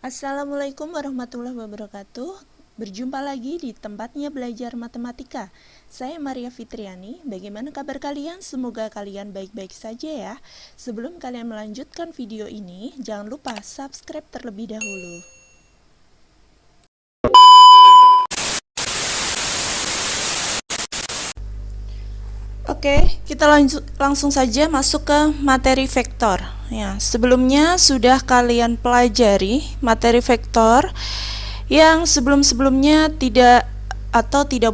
Assalamualaikum warahmatullahi wabarakatuh. Berjumpa lagi di tempatnya belajar matematika. Saya Maria Fitriani. Bagaimana kabar kalian? Semoga kalian baik-baik saja ya. Sebelum kalian melanjutkan video ini, jangan lupa subscribe terlebih dahulu. Oke, kita langsung saja masuk ke materi vektor. Ya, sebelumnya sudah kalian pelajari materi vektor yang sebelum-sebelumnya tidak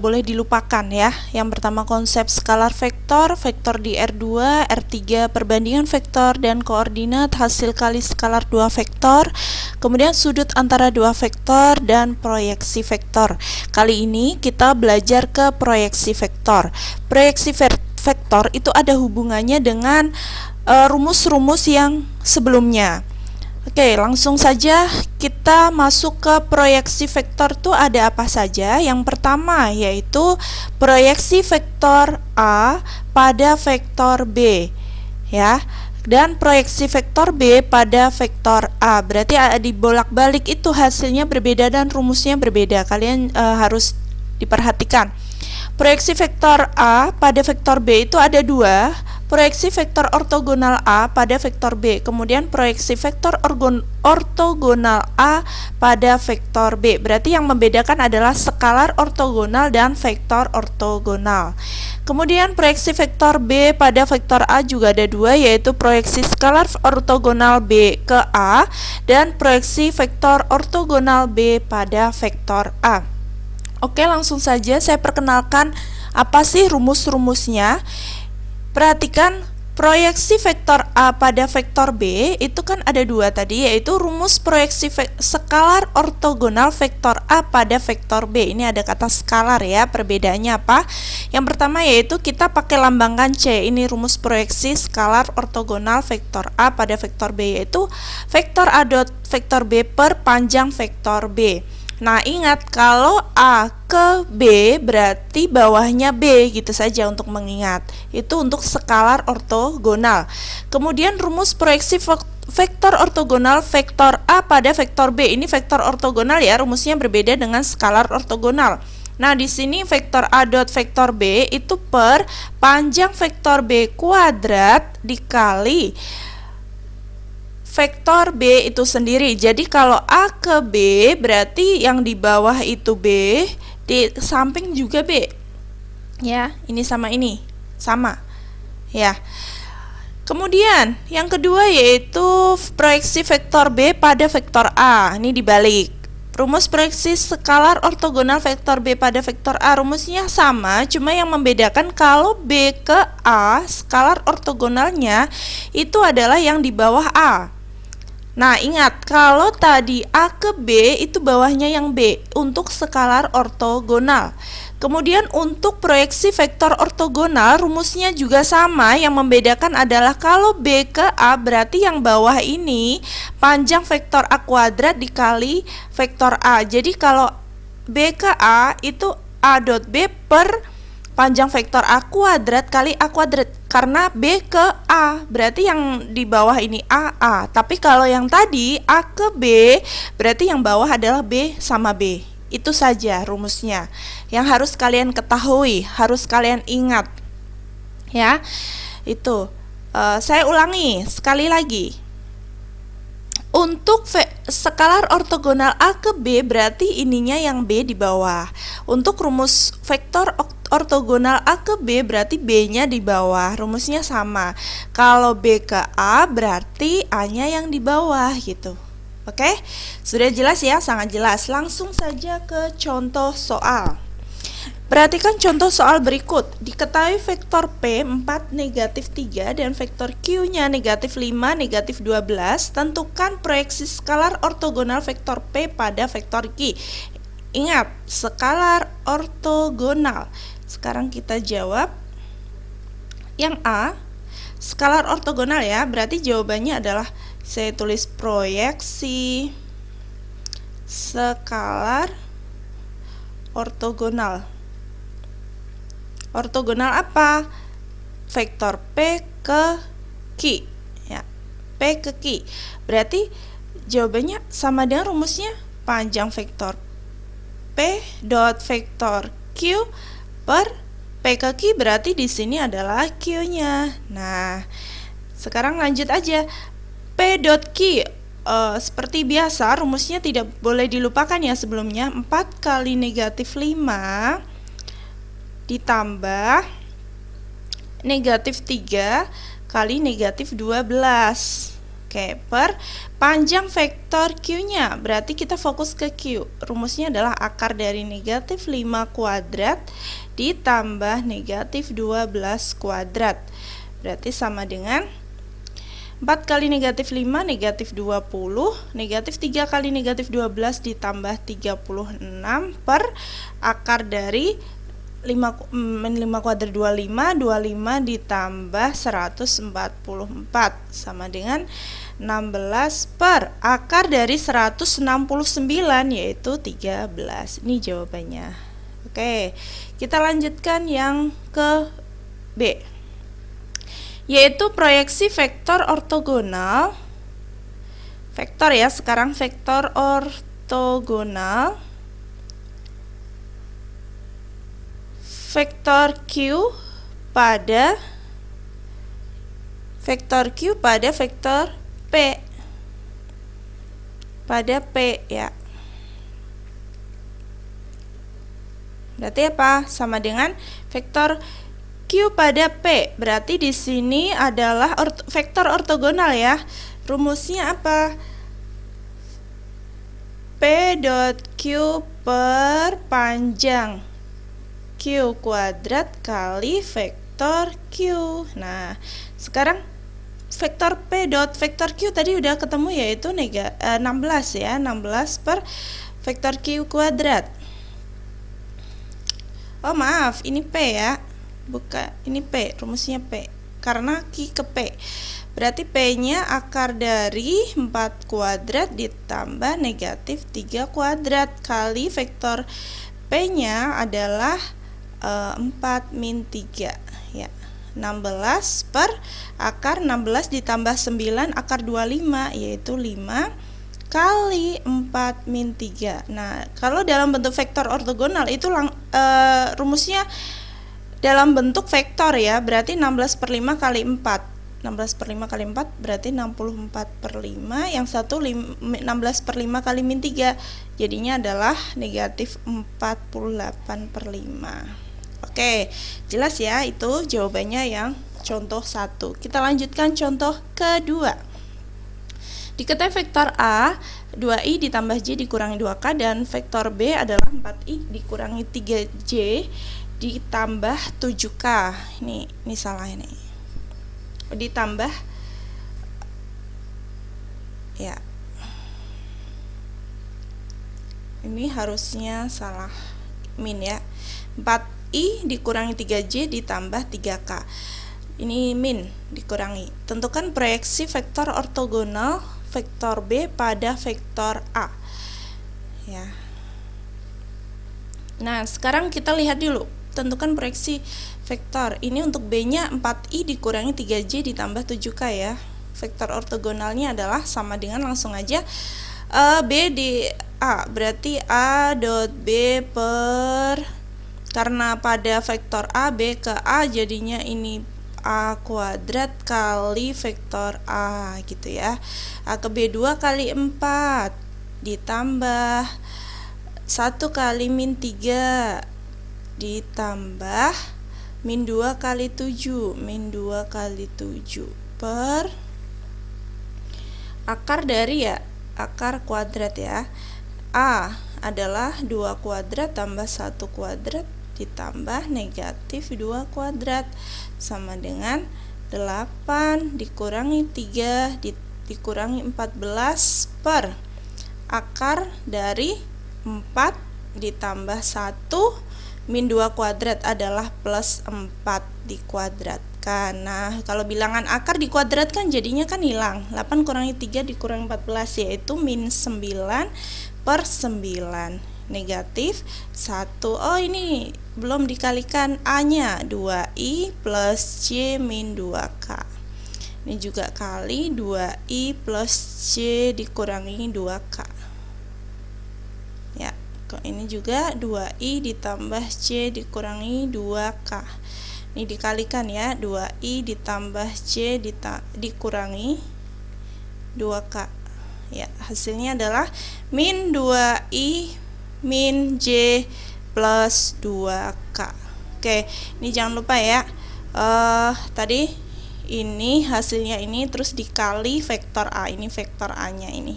boleh dilupakan ya. Yang pertama konsep skalar vektor, vektor di R2, R3, perbandingan vektor dan koordinat hasil kali skalar dua vektor, kemudian sudut antara dua vektor dan proyeksi vektor. Kali ini kita belajar ke proyeksi vektor. Proyeksi vektor itu ada hubungannya dengan rumus-rumus yang sebelumnya. Oke, langsung saja kita masuk ke proyeksi vektor itu ada apa saja. Yang pertama yaitu proyeksi vektor A pada vektor B ya, dan proyeksi vektor B pada vektor A. Berarti dibolak-balik itu hasilnya berbeda dan rumusnya berbeda. Kalian harus diperhatikan. Proyeksi vektor A pada vektor B itu ada dua, proyeksi vektor ortogonal A pada vektor B, kemudian proyeksi vektor ortogonal A pada vektor B. Berarti yang membedakan adalah skalar ortogonal dan vektor ortogonal. Kemudian proyeksi vektor B pada vektor A juga ada dua, yaitu proyeksi skalar ortogonal B ke A dan proyeksi vektor ortogonal B pada vektor A. Oke, langsung saja saya perkenalkan apa sih rumus-rumusnya. Perhatikan proyeksi vektor A pada vektor B itu kan ada dua tadi, yaitu rumus proyeksi skalar ortogonal vektor A pada vektor B. Ini ada kata skalar ya, perbedaannya apa? Yang pertama yaitu kita pakai lambangkan C. Ini rumus proyeksi skalar ortogonal vektor A pada vektor B, yaitu vektor A dot vektor B per panjang vektor B. Nah, ingat kalau A ke B berarti bawahnya B, gitu saja untuk mengingat. Itu untuk skalar ortogonal. Kemudian rumus proyeksi vektor ortogonal vektor A pada vektor B. Ini vektor ortogonal ya, rumusnya berbeda dengan skalar ortogonal. Nah, di sini vektor A dot vektor B itu per panjang vektor B kuadrat dikali vektor B itu sendiri. Jadi kalau A ke B berarti yang di bawah itu B, di samping juga B. Ya, ini sama ini, sama. Ya. Kemudian yang kedua yaitu proyeksi vektor B pada vektor A. Ini dibalik. Rumus proyeksi skalar ortogonal vektor B pada vektor A rumusnya sama, cuma yang membedakan kalau B ke A skalar ortogonalnya itu adalah yang di bawah A. Nah, ingat kalau tadi A ke B itu bawahnya yang B untuk skalar ortogonal. Kemudian untuk proyeksi vektor ortogonal rumusnya juga sama, yang membedakan adalah kalau B ke A berarti yang bawah ini panjang vektor A kuadrat dikali vektor A. Jadi kalau B ke A itu A dot B per panjang vektor A kuadrat kali A kuadrat, karena B ke A berarti yang di bawah ini A. Tapi kalau yang tadi A ke B berarti yang bawah adalah B sama B. Itu saja rumusnya yang harus kalian ketahui, harus kalian ingat ya. Itu saya ulangi sekali lagi. Untuk skalar ortogonal A ke B berarti ininya yang B di bawah. Untuk rumus vektor ortogonal A ke B berarti B-nya di bawah. Rumusnya sama. Kalau B ke A berarti A-nya yang di bawah gitu. Oke? Sudah jelas ya? Sangat jelas. Langsung saja ke contoh soal. Perhatikan contoh soal berikut. Diketahui vektor P 4, negatif 3 dan vektor Q-nya negatif 5, negatif 12. Tentukan proyeksi skalar ortogonal vektor P pada vektor Q. Ingat, skalar ortogonal. Sekarang kita jawab yang A, skalar ortogonal ya. Berarti jawabannya adalah, saya tulis proyeksi skalar ortogonal. Ortogonal apa? Vektor P ke Q ya, P ke Q. Berarti jawabannya sama dengan rumusnya panjang vektor P dot vektor Q per P ke Q, berarti di sini adalah Q-nya. Nah, sekarang lanjut aja. P dot Q, seperti biasa rumusnya tidak boleh dilupakan ya sebelumnya. 4 kali negatif 5 ditambah negatif 3 kali negatif 12. Oke, per panjang vektor Q-nya, berarti kita fokus ke Q. Rumusnya adalah akar dari negatif 5 kuadrat ditambah negatif 12 kuadrat. Berarti sama dengan 4 kali negatif 5 negatif 20, negatif 3 kali negatif 12 ditambah 36 per akar dari 5 kuadrat 25 ditambah 144 sama dengan 16 per akar dari 169 yaitu 13. Ini jawabannya. Oke, kita lanjutkan yang ke B, yaitu proyeksi vektor ortogonal. Vektor ya, sekarang vektor ortogonal vektor Q pada vektor P pada P ya. Berarti apa? Sama dengan vektor Q pada P. Berarti di sini adalah vektor ortogonal ya. Rumusnya apa? P dot Q per panjang Q kuadrat kali vektor Q. Nah, sekarang vektor P dot vektor Q tadi udah ketemu, yaitu 16 ya, 16 per vektor Q kuadrat. Oh maaf, ini P ya, bukan ini P, rumusnya P karena Q ke P. Berarti P-nya akar dari 4 kuadrat ditambah negatif 3 kuadrat kali vektor P-nya adalah 4 min 3 ya. 16 per akar 16 ditambah 9 akar 25 yaitu 5 kali 4 min 3. Nah, kalau dalam bentuk vektor ortogonal itu rumusnya dalam bentuk vektor ya, berarti 16 per 5 kali 4. 16 per 5 kali 4 berarti 64 per 5. Yang satu 16 per 5 kali min 3, jadinya adalah negatif 48 per 5. Oke, jelas ya, itu jawabannya yang contoh 1. Kita lanjutkan contoh kedua. Diketahui vektor A 2i ditambah j dikurangi 2k dan vektor B adalah 4i dikurangi 3j ditambah 7k. Ini salah ini. Ditambah ya. Ini harusnya salah min ya. 4i dikurangi 3j ditambah 3k. Ini min dikurangi. Tentukan proyeksi vektor ortogonal vektor B pada vektor A. Ya. Nah, sekarang kita lihat dulu. Tentukan proyeksi vektor. Ini untuk B-nya 4i dikurangi 3j ditambah 7k ya. Vektor ortogonalnya adalah sama dengan, langsung aja B di A. Berarti A dot B per, karena pada vektor A, B ke A, jadinya ini A kuadrat kali vektor A gitu ya. A ke B 2 kali 4 ditambah 1 kali min 3 ditambah min 2 kali 7 per akar dari ya, akar kuadrat ya. A adalah 2 kuadrat tambah 1 kuadrat ditambah negatif 2 kuadrat sama dengan 8 dikurangi 3 dikurangi 14 per akar dari 4 ditambah 1 min 2 kuadrat adalah plus 4 dikuadratkan. Nah, kalau bilangan akar dikuadratkan jadinya kan hilang. 8 kurangi 3 dikurangi 14 yaitu min 9 per 9 negatif 1. Oh, ini belum dikalikan A nya, 2i plus j min 2k. Ini juga kali 2I plus C dikurangi 2K. Ya, kok ini juga 2I ditambah C dikurangi 2K. Ini dikalikan ya, 2I ditambah C dikurangi 2K. Ya, hasilnya adalah min 2I min J plus 2K. Oke, ini jangan lupa ya. Tadi ini hasilnya ini terus dikali vektor A, ini vektor A-nya ini.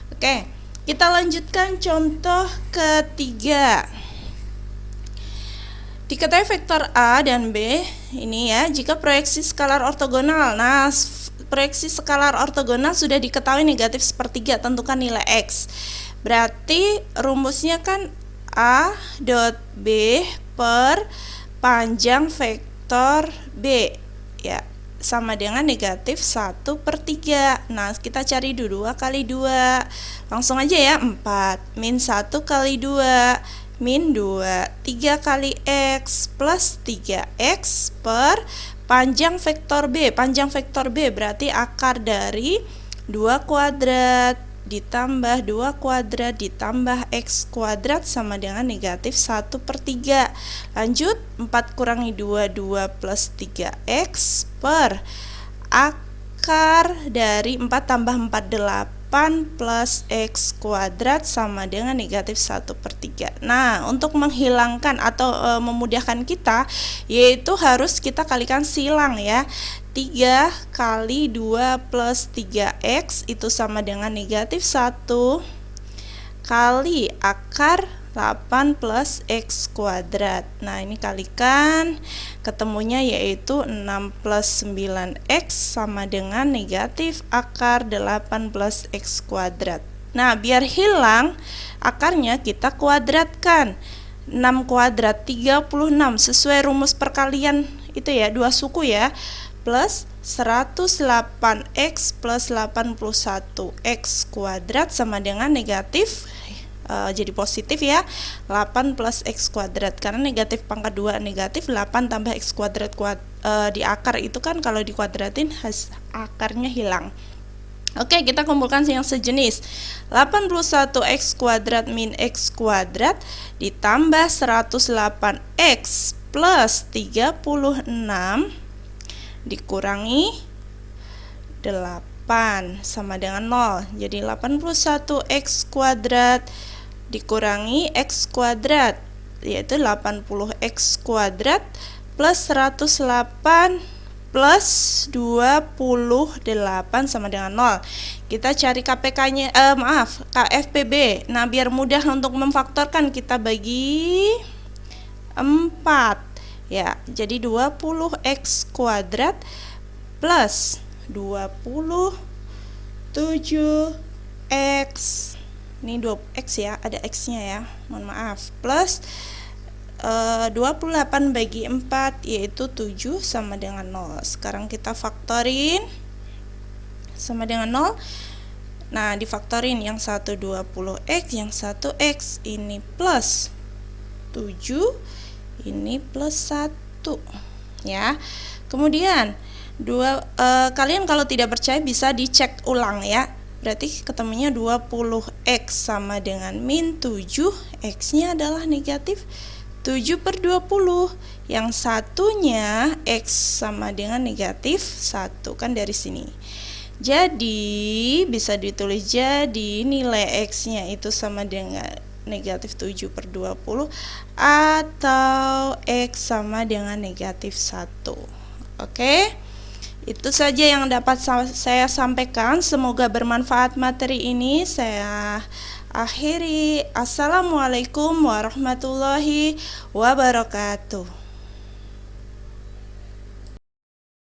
Oke, kita lanjutkan contoh ketiga. Diketahui vektor A dan B ini ya, jika proyeksi skalar ortogonal. Nah, proyeksi skalar ortogonal sudah diketahui negatif sepertiga, tentukan nilai X. Berarti rumusnya kan A dot B per panjang vektor B ya, sama dengan negatif 1/3. Nah, kita cari dulu 2 kali 2. Langsung aja ya, 4 min 1 kali 2 min 2, 3 kali X plus 3X per panjang vektor B. Panjang vektor B berarti akar dari 2 kuadrat ditambah 2 kuadrat ditambah X kuadrat sama dengan negatif 1/3. Lanjut, 4 kurangi 2, 2 plus 3X per akar dari 4 tambah 4, 8 plus X kuadrat sama dengan negatif 1/3. Nah, untuk menghilangkan atau memudahkan kita, yaitu harus kita kalikan silang ya. 3 kali 2 plus 3X itu sama dengan negatif 1 kali akar 8 plus X kuadrat. Nah, ini kalikan, ketemunya yaitu 6 plus 9X sama dengan negatif akar 8 plus X kuadrat. Nah, biar hilang akarnya kita kuadratkan. 6 kuadrat 36 sesuai rumus perkalian itu ya, 2 suku ya, plus 108X plus 81X kuadrat sama dengan negatif, jadi positif ya, 8 plus X kuadrat. Karena negatif pangkat 2 negatif, 8 tambah X kuadrat di akar itu kan kalau dikuadratin akarnya hilang. Oke, kita kumpulkan yang sejenis. 81X kuadrat min X kuadrat ditambah 108X plus 36 dikurangi 8 sama dengan 0. Jadi 81X kuadrat dikurangi X kuadrat, yaitu 80X kuadrat plus 108 plus 28 sama dengan 0. Kita cari KPK-nya, KFPB. Nah, biar mudah untuk memfaktorkan, kita bagi 4. Ya, jadi 20X kuadrat plus 27X. Ini 2X ya, ada X-nya ya, mohon maaf. Plus 28 bagi 4 yaitu 7 sama dengan 0. Sekarang kita faktorin sama dengan 0. Nah, difaktorin, yang satu 20X, yang satu X. Ini plus 7, ini plus 1 ya. Kemudian kalian kalau tidak percaya bisa dicek ulang ya. Berarti ketemunya 20X sama dengan min 7, X-nya adalah negatif 7/20. Yang satunya X sama dengan negatif 1 kan dari sini. Jadi bisa ditulis, jadi nilai X-nya itu sama dengan negatif 7/20 atau X sama dengan negatif 1. Oke, itu saja yang dapat saya sampaikan. Semoga bermanfaat materi ini. Saya akhiri. Assalamualaikum warahmatullahi wabarakatuh.